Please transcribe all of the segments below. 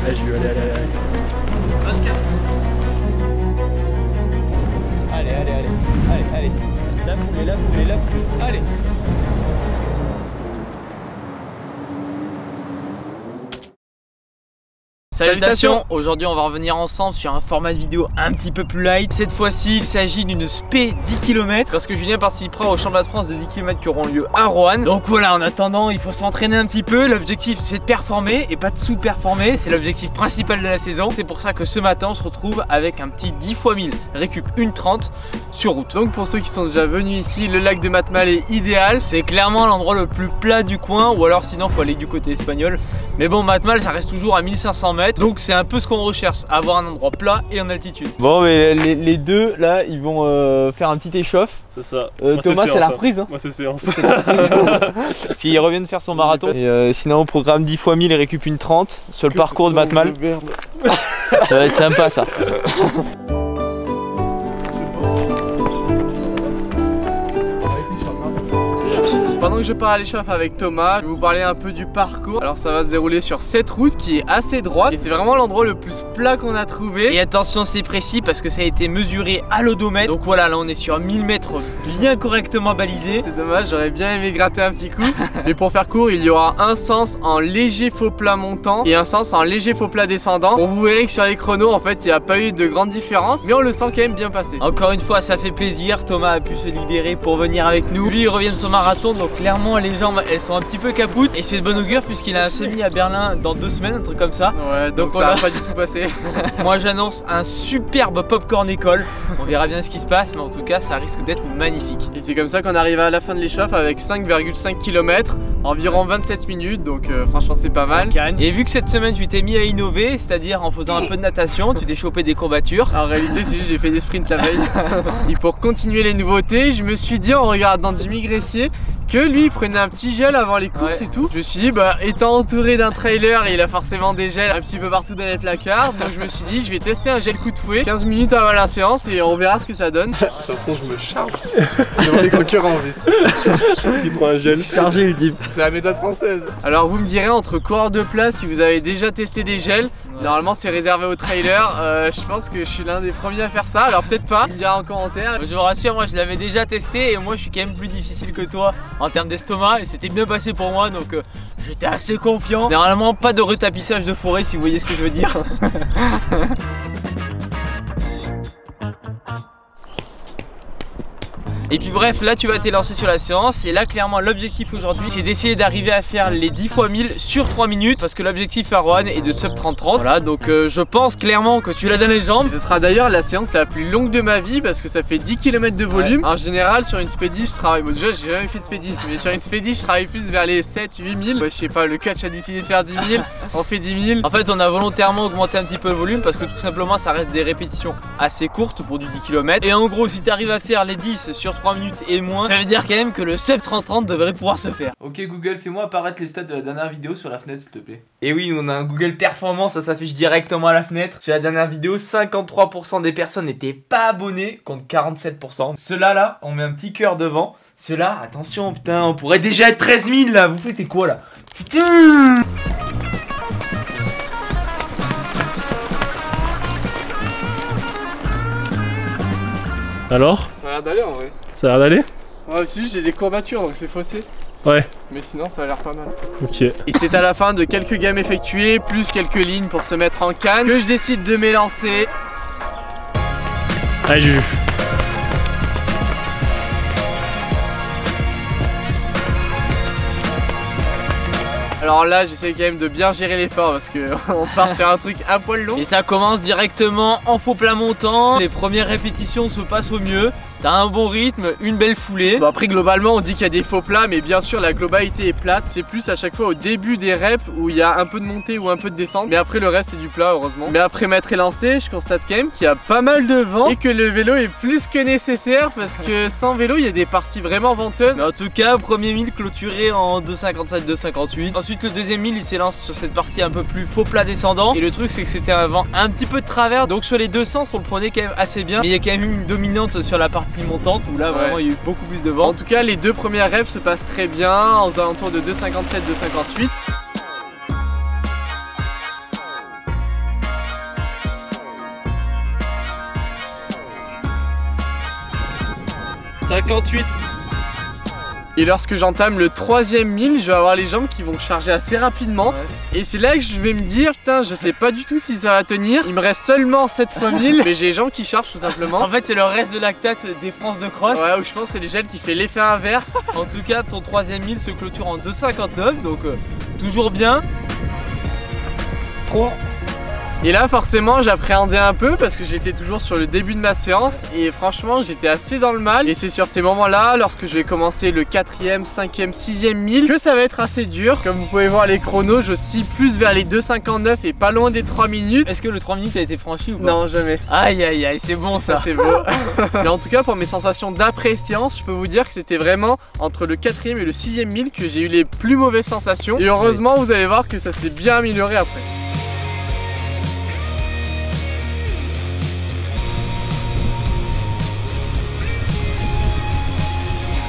Allez, je vais aller, allez. 24. Allez. La foulée. Allez. Salutations! Aujourd'hui on va revenir ensemble sur un format de vidéo un petit peu plus light. Cette fois-ci il s'agit d'une spé 10 km parce que Julien participera au championnat de France de 10 km qui auront lieu à Roanne. Donc voilà, en attendant il faut s'entraîner un petit peu. L'objectif c'est de performer et pas de sous-performer. C'est l'objectif principal de la saison. C'est pour ça que ce matin on se retrouve avec un petit 10 x 1000 récup 1,30 sur route. Donc pour ceux qui sont déjà venus ici, le lac de Matmal est idéal. C'est clairement l'endroit le plus plat du coin, ou alors sinon faut aller du côté espagnol. Mais bon, Matmal ça reste toujours à 1500 mètres. Donc c'est un peu ce qu'on recherche, avoir un endroit plat et en altitude. Bon mais les deux là ils vont faire un petit échauffe. C'est ça. Thomas c'est la reprise hein. Moi c'est séance. S'il revient de faire son marathon. Et sinon au programme 10 x 1000 et récup 1,30 sur le parcours de Matmal. Ça va être sympa ça. Pendant que je pars à l'échauffe avec Thomas, je vais vous parler un peu du parcours. Alors ça va se dérouler sur cette route qui est assez droite et c'est vraiment l'endroit le plus plat qu'on a trouvé. Et attention, c'est précis parce que ça a été mesuré à l'odomètre. Donc voilà, là on est sur 1000 mètres bien correctement balisé. C'est dommage, j'aurais bien aimé gratter un petit coup. Mais pour faire court, il y aura un sens en léger faux plat montant et un sens en léger faux plat descendant. Bon, vous verrez que sur les chronos, en fait, il n'y a pas eu de grande différence, mais on le sent quand même bien passé. Encore une fois, ça fait plaisir. Thomas a pu se libérer pour venir avec nous. Lui, il revient de son marathon, donc clairement les jambes elles sont un petit peu capoutes et c'est de bonne augure puisqu'il a un semi à Berlin dans 2 semaines, un truc comme ça. Ouais, donc ça va pas du tout passer. Moi j'annonce un superbe popcorn école. On verra bien ce qui se passe, mais en tout cas ça risque d'être magnifique. Et c'est comme ça qu'on arrive à la fin de l'échauffe avec 5,5 km, environ 27 minutes, donc franchement c'est pas mal. Et vu que cette semaine tu t'es mis à innover, c'est-à-dire en faisant un peu de natation, tu t'es chopé des courbatures. En réalité c'est juste j'ai fait des sprints la veille. Et pour continuer les nouveautés, je me suis dit en regardant Jimmy Gressier que lui il prenait un petit gel avant les courses et tout. Je me suis dit bah étant entouré d'un trailer, il a forcément des gels un petit peu partout dans les placards. Donc je me suis dit je vais tester un gel coup de fouet 15 minutes avant la séance et on verra ce que ça donne. J'ai l'impression que je me charge devant les concurrents. Qui prend un gel chargé le type. C'est la méthode française. Alors vous me direz entre coureurs de place si vous avez déjà testé des gels. Normalement c'est réservé aux trailers. Je pense que je suis l'un des premiers à faire ça. Alors peut-être pas, il me dira en commentaire. Je vous rassure, moi je l'avais déjà testé et moi je suis quand même plus difficile que toi en termes d'estomac et c'était bien passé pour moi, donc j'étais assez confiant. Normalement pas de retapissage de forêt si vous voyez ce que je veux dire. Et puis bref, là tu vas t'élancer sur la séance et là clairement l'objectif aujourd'hui c'est d'essayer d'arriver à faire les 10 x 1000 sur 3 minutes parce que l'objectif à Roanne est de sub 30-30. Voilà, donc je pense clairement que tu l'as dans les jambes. Ce sera d'ailleurs la séance la plus longue de ma vie parce que ça fait 10 km de volume. En général sur une spédie je travaille, bon déjà j'ai jamais fait de spédie, mais sur une spédie je travaille plus vers les 7-8 000. Je sais pas, le coach a décidé de faire 10 000, on fait 10 000. En fait on a volontairement augmenté un petit peu le volume parce que tout simplement ça reste des répétitions assez courtes pour du 10 km. Et en gros si tu arrives à faire les 10 sur 3 minutes et moins, ça veut dire quand même que le sub 30-30 devrait pouvoir se faire. Ok Google, fais-moi apparaître les stats de la dernière vidéo sur la fenêtre s'il te plaît. Et oui, on a un Google Performance, ça s'affiche directement à la fenêtre. Sur la dernière vidéo, 53% des personnes n'étaient pas abonnées contre 47%. Ceux-là là, on met un petit cœur devant. Ceux-là, attention putain, on pourrait déjà être 13 000 là. Vous faites quoi là? Putain! Alors? Ça a l'air d'aller en vrai. Ça a l'air d'aller? Ouais, c'est juste j'ai des courbatures donc c'est faussé. Ouais. Mais sinon ça a l'air pas mal. Ok. Et c'est à la fin de quelques gammes effectuées, plus quelques lignes pour se mettre en canne, que je décide de m'élancer. Allez Juju. Alors là j'essaie quand même de bien gérer l'effort parce qu'on part sur un truc un poil long. Et ça commence directement en faux plat montant. Les premières répétitions se passent au mieux. T'as un bon rythme, une belle foulée. Bon après globalement on dit qu'il y a des faux plats, mais bien sûr la globalité est plate. C'est plus à chaque fois au début des reps où il y a un peu de montée ou un peu de descente. Mais après le reste c'est du plat heureusement. Mais après m'être élancé, je constate quand même qu'il y a pas mal de vent et que le vélo est plus que nécessaire parce que sans vélo il y a des parties vraiment venteuses. Mais en tout cas premier 1000 clôturé en 2,57, 2,58. Ensuite le deuxième 1000 il s'élance sur cette partie un peu plus faux plat descendant. Et le truc c'est que c'était un vent un petit peu de travers. Donc sur les deux sens on le prenait quand même assez bien. Mais il y a quand même eu une dominante sur la partie montante où là vraiment il y a eu beaucoup plus de vent. En tout cas les deux premières reps se passent très bien aux alentours de 2,57, 2,58. 58. Et lorsque j'entame le 3e 1000, je vais avoir les jambes qui vont charger assez rapidement. Ouais. Et c'est là que je vais me dire, putain, je sais pas du tout si ça va tenir. Il me reste seulement 7 fois 1000, mais j'ai les jambes qui chargent tout simplement. En fait, c'est le reste de lactate des France de cross. Ouais, ou je pense que c'est les gels qui fait l'effet inverse. En tout cas, ton 3e 1000 se clôture en 2,59, donc toujours bien. 3. Et là forcément j'appréhendais un peu parce que j'étais toujours sur le début de ma séance et franchement j'étais assez dans le mal. Et c'est sur ces moments là, lorsque je vais commencer le 4e, 5e, 6e 1000 que ça va être assez dur. Comme vous pouvez voir les chronos, j'oscille plus vers les 2,59 et pas loin des 3 minutes. Est-ce que le 3 minutes a été franchi ou pas? Non, jamais. Aïe aïe aïe, c'est bon ça. C'est beau. Mais en tout cas pour mes sensations d'après séance, je peux vous dire que c'était vraiment entre le 4e et le 6e 1000 que j'ai eu les plus mauvaises sensations. Et heureusement vous allez voir que ça s'est bien amélioré après.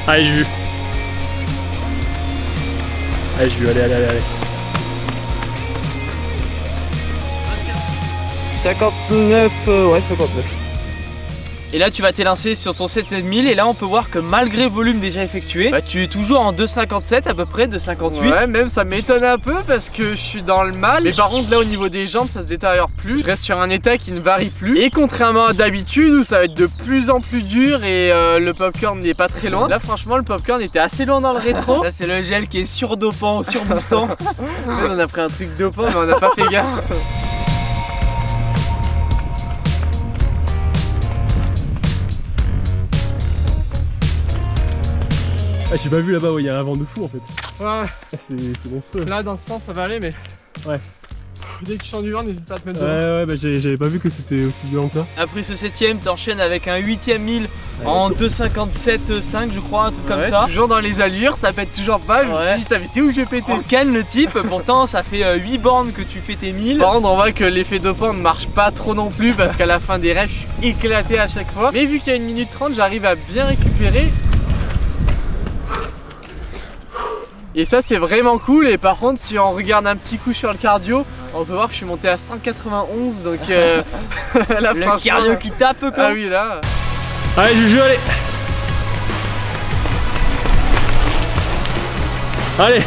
Allez, j'ai vu. Allez, j'ai vu, allez. 59, ouais 59. Et là tu vas t'élancer sur ton 7000 et là on peut voir que malgré le volume déjà effectué, bah, tu es toujours en 2,57 à peu près, 2,58. Ouais, même ça m'étonne un peu parce que je suis dans le mal. Mais par contre là au niveau des jambes ça se détériore plus. Je reste sur un état qui ne varie plus. Et contrairement à d'habitude où ça va être de plus en plus dur et le popcorn n'est pas très loin. Là franchement le popcorn était assez loin dans le rétro. Là c'est le gel qui est surdopant, surboostant. On a pris un truc dopant mais on n'a pas fait gaffe. Ah, j'ai pas vu là-bas, il y a un vent de fou en fait. Ouais. C'est monstrueux. Là dans ce sens ça va aller mais... Ouais. Dès que tu sens du vent, n'hésite pas à te mettre devant. Ouais, bah j'avais pas vu que c'était aussi violent que ça. Après ce 7ème, t'enchaînes avec un 8ème 1000 en 2,57,5 je crois, un truc comme ça. Toujours dans les allures, ça pète toujours pas. Je me suis dit, t'as vu, c'est où je vais péter. En canne le type, pourtant ça fait 8 bornes que tu fais tes 1000. Par contre, on voit que l'effet dopant ne marche pas trop non plus parce qu'à la fin des rêves, je suis éclaté à chaque fois. Mais vu qu'il y a 1 minute 30, j'arrive à bien récupérer. Et ça c'est vraiment cool. Et par contre si on regarde un petit coup sur le cardio, on peut voir que je suis monté à 191. Donc là, le cardio qui tape quoi. Ah oui là. Allez Juju, allez. Allez.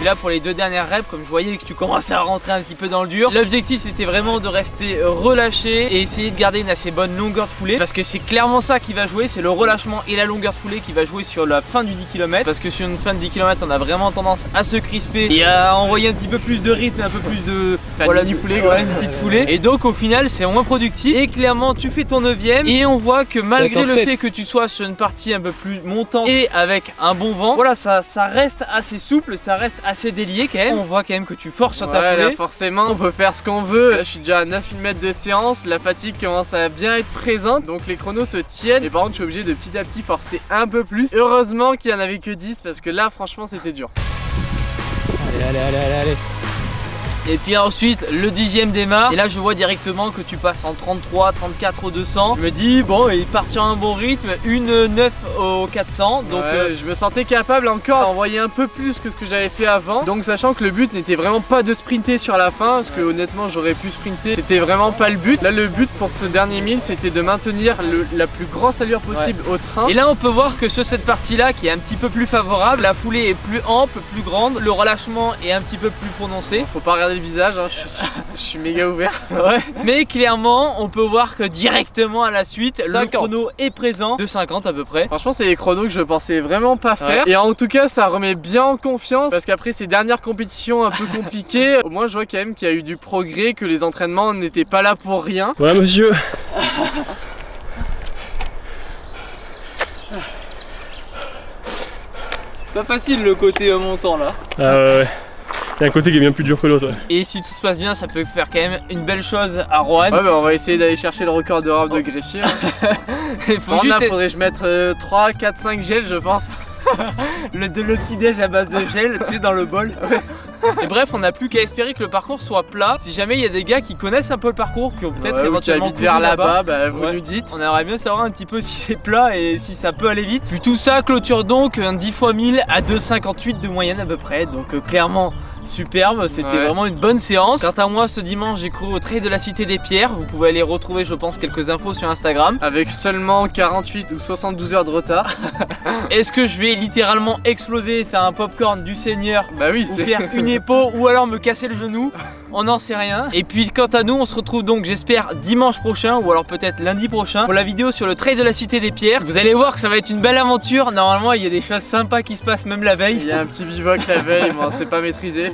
Et là pour les 2 dernières reps, comme je voyais que tu commençais à rentrer un petit peu dans le dur, l'objectif c'était vraiment de rester relâché et essayer de garder une assez bonne longueur de foulée, parce que c'est clairement ça qui va jouer, c'est le relâchement et la longueur de foulée qui va jouer sur la fin du 10 km, parce que sur une fin de 10 km on a vraiment tendance à se crisper et à envoyer un petit peu plus de rythme, un peu plus de foulée, une petite foulée, et donc au final c'est moins productif. Et clairement tu fais ton 9ème et on voit que malgré 57. Le fait que tu sois sur une partie un peu plus montante et avec un bon vent, voilà, ça reste assez souple, ça reste assez délié quand même. On voit quand même que tu forces sur ta foulée. Là forcément on peut faire ce qu'on veut. Là je suis déjà à 9000 mètres de séance, la fatigue commence à bien être présente, donc les chronos se tiennent. Et par contre je suis obligé de petit à petit forcer un peu plus. Heureusement qu'il n'y en avait que 10 parce que là franchement c'était dur. Allez. Et puis ensuite le 10ème démarre et là je vois directement que tu passes en 33, 34 au 200. Je me dis bon, il part sur un bon rythme, une 9 au 400. Donc je me sentais capable encore d'envoyer un peu plus que ce que j'avais fait avant. Donc sachant que le but n'était vraiment pas de sprinter sur la fin, parce que honnêtement j'aurais pu sprinter, c'était vraiment pas le but. Là le but pour ce dernier 1000 c'était de maintenir la plus grosse allure possible au train. Et là on peut voir que sur cette partie là qui est un petit peu plus favorable, la foulée est plus ample, plus grande, le relâchement est un petit peu plus prononcé. Faut pas regarder le visage, hein, je suis méga ouvert. Ouais. Mais clairement on peut voir que directement à la suite 50. Le chrono est présent, de 50 à peu près. Franchement c'est des chronos que je pensais vraiment pas faire, et en tout cas ça remet bien en confiance, parce qu'après ces dernières compétitions un peu compliquées, au moins je vois quand même qu'il y a eu du progrès, que les entraînements n'étaient pas là pour rien. Voilà monsieur. Pas facile le côté montant là. Ah ouais. Il y a un côté qui est bien plus dur que l'autre. Et si tout se passe bien, ça peut faire quand même une belle chose à Roanne. Ouais, bah on va essayer d'aller chercher le record d'Europe de Gressier. Faudrait que je mette 3, 4, 5 gels je pense. le petit déj à base de gel, tu sais, dans le bol. Et bref, on n'a plus qu'à espérer que le parcours soit plat. Si jamais il y a des gars qui connaissent un peu le parcours, qui ont peut-être éventuellement qui vers là-bas, bah, vous nous dites. On aimerait bien savoir un petit peu si c'est plat et si ça peut aller vite. Puis tout ça clôture donc un 10 x 1000 à 2,58 de moyenne à peu près. Donc clairement superbe, c'était vraiment une bonne séance. Quant à moi, ce dimanche, j'ai couru au trail de la Cité des Pierres. Vous pouvez aller retrouver, je pense, quelques infos sur Instagram. Avec seulement 48 ou 72 heures de retard. Est-ce que je vais littéralement exploser, faire un popcorn du Seigneur, bah oui, ou faire une épaule, ou alors me casser le genou? On n'en sait rien. Et puis quant à nous, on se retrouve donc, j'espère, dimanche prochain, ou alors peut-être lundi prochain, pour la vidéo sur le trail de la Cité des Pierres. Vous allez voir que ça va être une belle aventure. Normalement, il y a des choses sympas qui se passent même la veille. Il y a un petit bivouac la veille, mais c'est pas maîtrisé.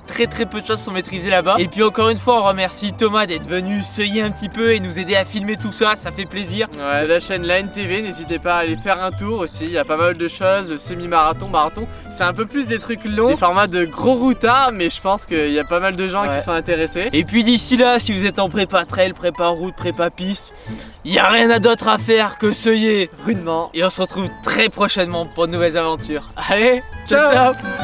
Très peu de choses sont maîtrisées là-bas. Et puis encore une fois, on remercie Thomas d'être venu seuiller un petit peu et nous aider à filmer tout ça, ça fait plaisir. Ouais, la chaîne LAN TV, n'hésitez pas à aller faire un tour aussi, il y a pas mal de choses, le semi-marathon, marathon, c'est un peu plus des trucs longs, des formats de gros routards, mais je pense qu'il y a pas mal de gens qui sont intéressés. Et puis d'ici là, si vous êtes en prépa trail, prépa route, prépa piste, il n'y a rien d'autre à faire que seuiller rudement. Et on se retrouve très prochainement pour de nouvelles aventures. Allez, ciao ciao.